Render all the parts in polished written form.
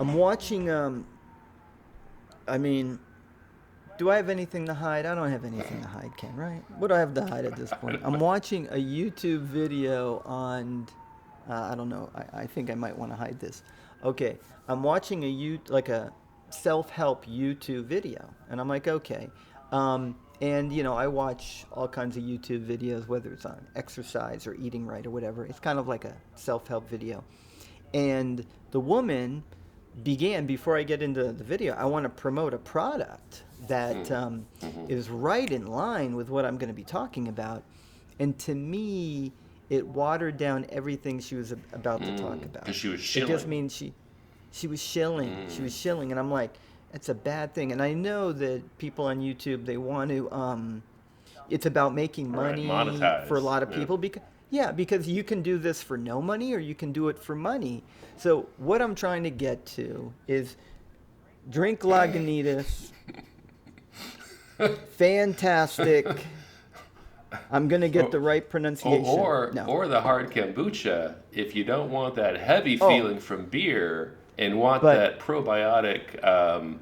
I'm watching. I mean, do I have anything to hide? I don't have anything to hide, Ken. Right? What do I have to hide at this point? I'm watching a YouTube video on. I don't know. I think I might want to hide this. Okay, I'm watching like a self-help YouTube video, and I'm like, okay. And I watch all kinds of YouTube videos, whether it's on exercise or eating right or whatever. It's kind of like a self-help video. And the woman began, before I get into the video, I want to promote a product that is right in line with what I'm going to be talking about. And to me, it watered down everything she was about to talk about. Because she was It just shilling. means she was shilling. She was shilling, and I'm like, it's a bad thing. And I know that people on YouTube, they want to it's about making Right. money for a Monetize. lot of Yeah. people, because you can do this for no money or you can do it for money. So what I'm trying to get to is drink Lagunitas, fantastic. I'm gonna get Or, the right pronunciation. No. or the hard kombucha if you don't want that heavy Oh, feeling from beer and want but that probiotic ooh,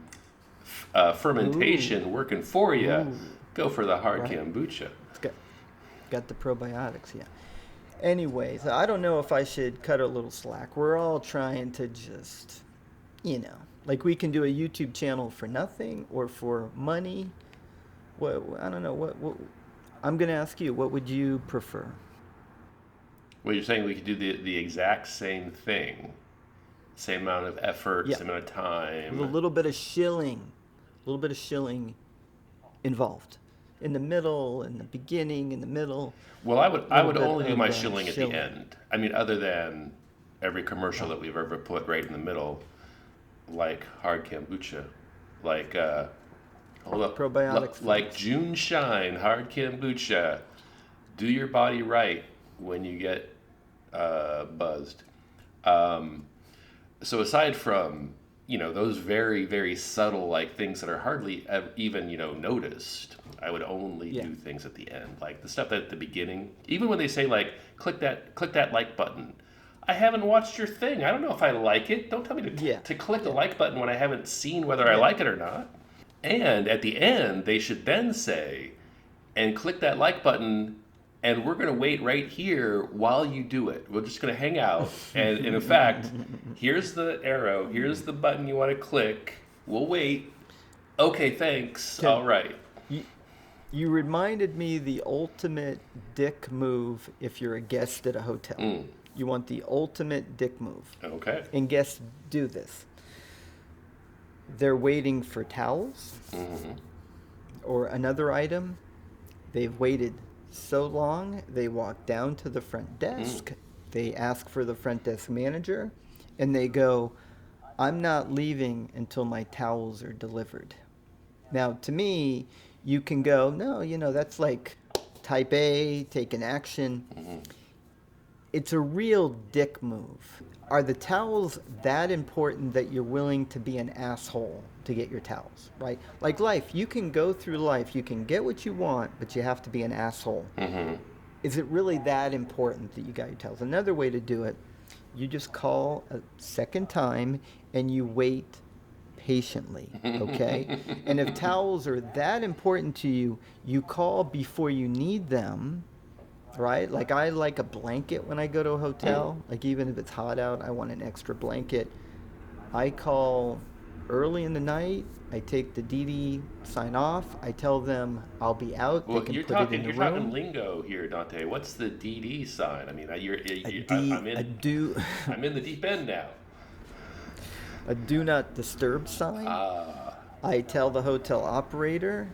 fermentation working for you. ooh, Go for the hard right. kombucha. It's got the probiotics, yeah. Anyways, I don't know if I should cut a little slack. We're all trying to just, like we can do a YouTube channel for nothing or for money. What I don't know. What I'm gonna ask you. What would you prefer? Well, you're saying we could do the exact same thing, same amount of effort, Yeah, same amount of with a time. little bit of shilling involved. In the middle, in the beginning, in the middle, Well, a I little would bit only do of my shilling at the shilling. end. I mean, other than every commercial Oh, that we've ever put right in the middle, like hard kombucha, like hold up, probiotics like first. June Shine hard kombucha. Do your body right when you get buzzed. Um, so aside from those very subtle like things that are hardly even noticed, I would only Yeah, do things at the end, like the stuff at the beginning. Even when they say like click that like button, I haven't watched your thing. I don't know if I like it. Don't tell me to, yeah, to click the yeah, like button when I haven't seen whether I yeah. like it or not. And at the end, they should then say, and click that like button, and we're going to wait right here while you do it. We're just going to hang out. And in fact, here's the arrow, here's the button you want to click. We'll wait. Okay, thanks. All Ken, right. you, you reminded me the ultimate dick move if you're a guest at a hotel. Mm, You want the ultimate dick move. okay. And guests do this. They're waiting for towels Hmm. or another item. They've waited so long, they walk down to the front Mm. desk. They ask for the front desk manager, and they go, I'm not leaving until my towels are delivered. Now, to me, you can go, no, that's like type A, take an action. It's a real dick move. Are the towels that important that you're willing to be an asshole to get your towels, right? Like life, you can go through life, you can get what you want, but you have to be an asshole. Hmm. Is it really that important that you got your towels? Another way to do it, you just call a second time and you wait patiently, okay? And if towels are that important to you, you call before you need them, right? Like I like a blanket when I go to a Mm. hotel. Like even if it's hot out, I want an extra blanket. I call early in the night. I take the DD sign off. I tell them I'll be out. They Well, can you're put it in talking the you're talking room. lingo here, Dante. What's the DD sign? I mean, A D I'm a in do I'm in the deep end now. a do not disturb sign. Ah. I tell the hotel operator,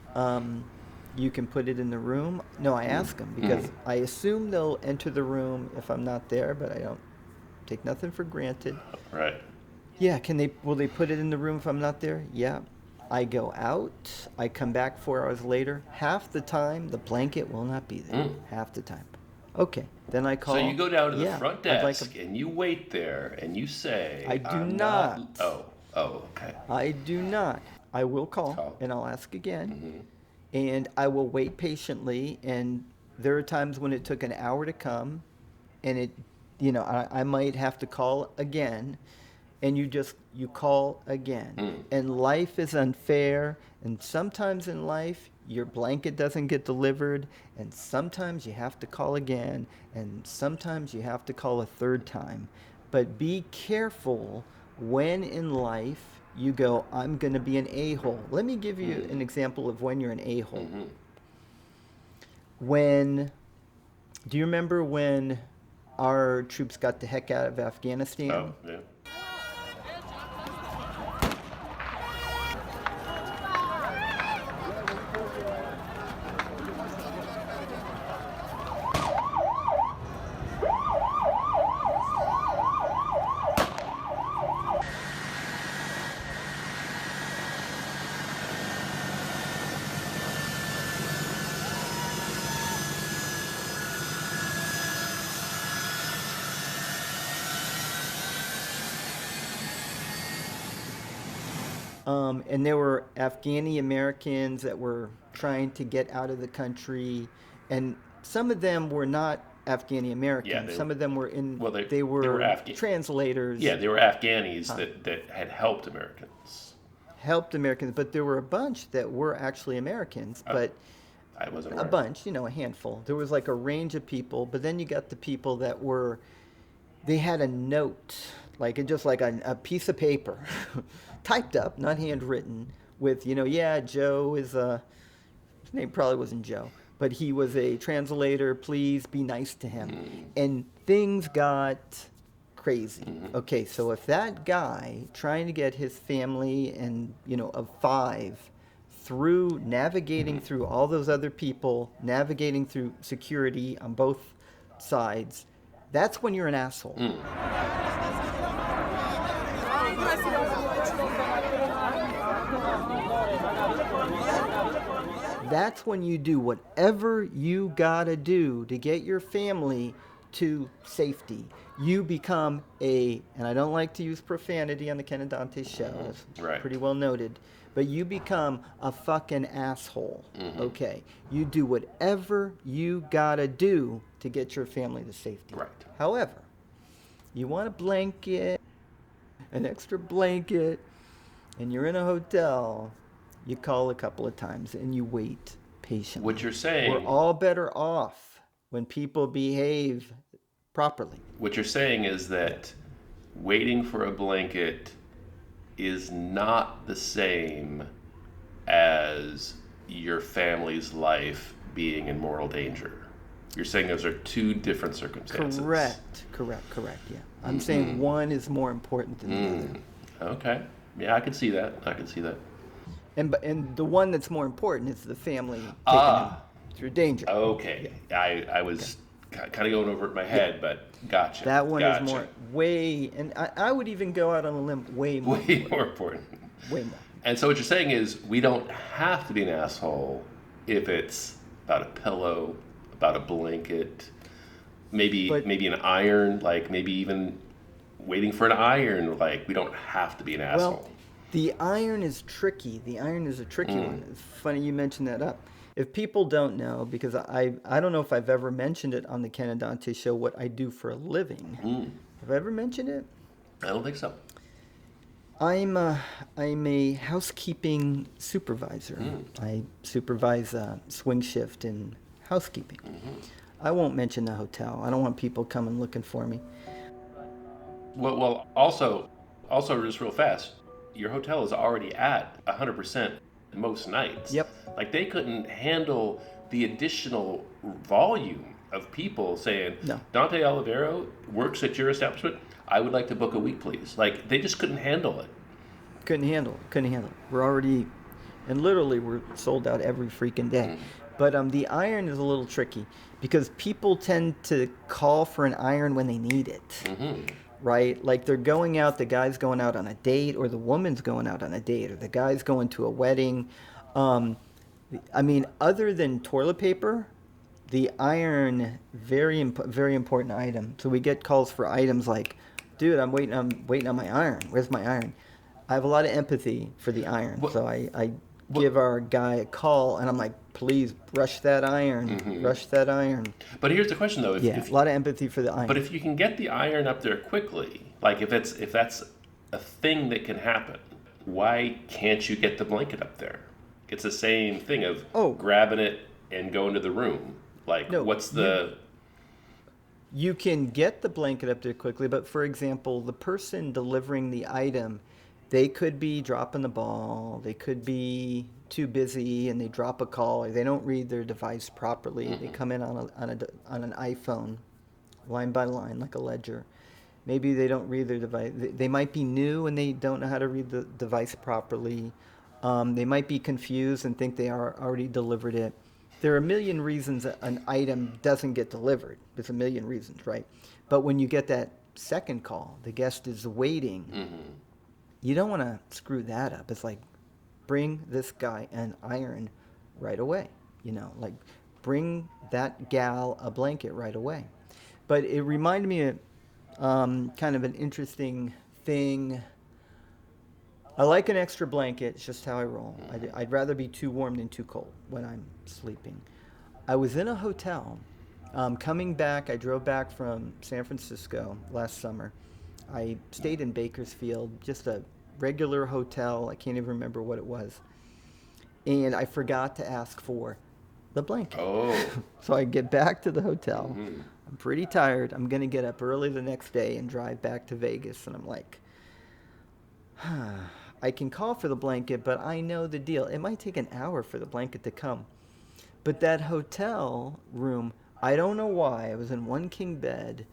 you can put it in the room. No, I ask them because Mm. I assume they'll enter the room if I'm not there, but I don't take nothing for granted. Right. Yeah, will they put it in the room if I'm not there? Yeah. I go out, I come back 4 hours later. Half the time, the blanket will not be there. Mm. Half the time. Okay, then I So you call, go down to the yeah, front I'd like a, desk and you wait there and you I say, do "I'm not." not. Oh, okay. I do not. I will call Call. and I'll ask again. Hmm. And I will wait patiently. And there are times when it took an hour to come, and I might have to call again. and you call again. And life is unfair, and sometimes in life your blanket doesn't get delivered, and sometimes you have to call again, and sometimes you have to call a third time. But be careful when in life you go, I'm going to be an a-hole. Let me give you an example of when you're an a-hole. When Do you remember when our troops got the heck out of Afghanistan? Oh, yeah. And there were Afghani Americans that were trying to get out of the country, and some of them were not Afghani Yeah, Americans. Some of them were in. well, They they were were translators. Yeah, they were Afghanis that had helped Americans. Helped Americans, but there were a bunch that were actually Americans. But I wasn't a aware. bunch, a handful. There was like a range of people, but then you got the people that were. They had a note, just like a piece of paper, typed up, not handwritten, with yeah, Joe is a. His name probably wasn't Joe, but he was a translator. Please be nice to him, and things got crazy. Okay, so if that guy trying to get his family and of five through navigating through all those other people, navigating through security on both sides, that's when you're an asshole. That's when you do whatever you gotta do to get your family to safety. You become and I don't like to use profanity on the Ken and Dante show, it's Right. pretty well noted, but you become a fucking asshole, okay? You do whatever you gotta do to get your family to safety. Right. However, you want a blanket, an extra blanket, and you're in a hotel, you call a couple of times and you wait patiently. What you're saying. We're all better off when people behave properly. What you're saying is that waiting for a blanket is not the same as your family's life being in mortal danger. You're saying those are two different circumstances. Correct, yeah. I'm saying one is more important than the other. Okay. Yeah, I can see that. And the one that's more important is the family taking them through danger. Okay. Yeah. I was kind of going over it in my head, but gotcha. That one gotcha. is more, and I would even go out on a limb, way more. Way more important. Way more. And so what you're saying is we don't have to be an asshole if it's about a pillow, about a blanket, maybe an iron, maybe even waiting for an iron. We don't have to be an asshole. Well, the iron is tricky. The iron is a tricky one. It's funny you mentioned that up. If people don't know, because I don't know if I've ever mentioned it on the Ken and Dante show, what I do for a living. Have I ever mentioned it? I don't think so. I'm a housekeeping supervisor. I supervise a swing shift in housekeeping. I won't mention the hotel. I don't want people coming looking for me. Well, also just real fast, your hotel is already at 100% most nights. Yep. They couldn't handle the additional volume of people saying, No. Dante Olivero works at your establishment. I would like to book a week, please. They just couldn't handle it. Couldn't handle it. We're already, and literally we're sold out every freaking day. But the iron is a little tricky because people tend to call for an iron when they need it. Right? They're going out, the guy's going out on a date, or the woman's going out on a date, or the guy's going to a wedding. Other than toilet paper, the iron, very important item. So we get calls for items like, dude, I'm waiting on my iron. Where's my iron? I have a lot of empathy for the iron. So I give our guy a call, and I'm like, please brush that iron. Brush that iron. But here's the question, though. A lot of empathy for the iron. But if you can get the iron up there quickly, if that's a thing that can happen. Why can't you get the blanket up there? It's the same thing of Oh, grabbing it and going to the room. Like, no, what's the. you can get the blanket up there quickly, but for example, the person delivering the item, they could be dropping the ball, they could be too busy and they drop a call, or they don't read their device properly. They come in on an iPhone, line by line, like a ledger. Maybe they don't read their device. They might be new and they don't know how to read the device properly. They might be confused and think they are already delivered it. There are a million reasons that an item doesn't get delivered. There's a million reasons, right? But when you get that second call, the guest is waiting. You don't want to screw that up. It's like, bring this guy an iron right away. Like bring that gal a blanket right away. But it reminded me of kind of an interesting thing. I like an extra blanket. It's just how I roll. I'd rather be too warm than too cold when I'm sleeping. I was in a hotel. Coming back, I drove back from San Francisco last summer. I stayed in Bakersfield, just a regular hotel. I can't even remember what it was. And I forgot to ask for the blanket. Oh. So I get back to the hotel. I'm pretty tired. I'm going to get up early the next day and drive back to Vegas. And I'm like, I can call for the blanket, but I know the deal. It might take an hour for the blanket to come. But that hotel room, I don't know why, I was in one king bed,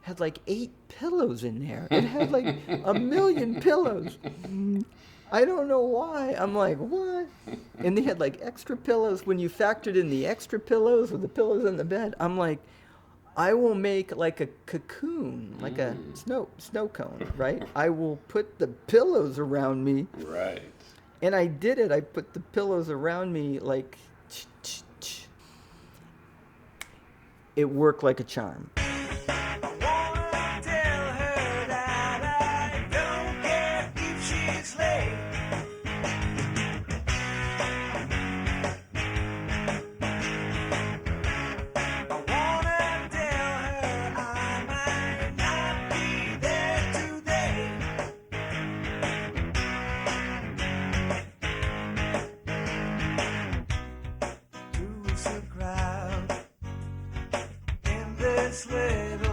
had like 8 pillows in there. It had like a million pillows. I don't know why. I'm like, what? And they had like extra pillows. When you factored in the extra pillows with the pillows in the bed, I'm like, I will make like a cocoon, like a snow cone, right? I will put the pillows around me. Right. And I did it. I put the pillows around me like, it worked like a charm. Little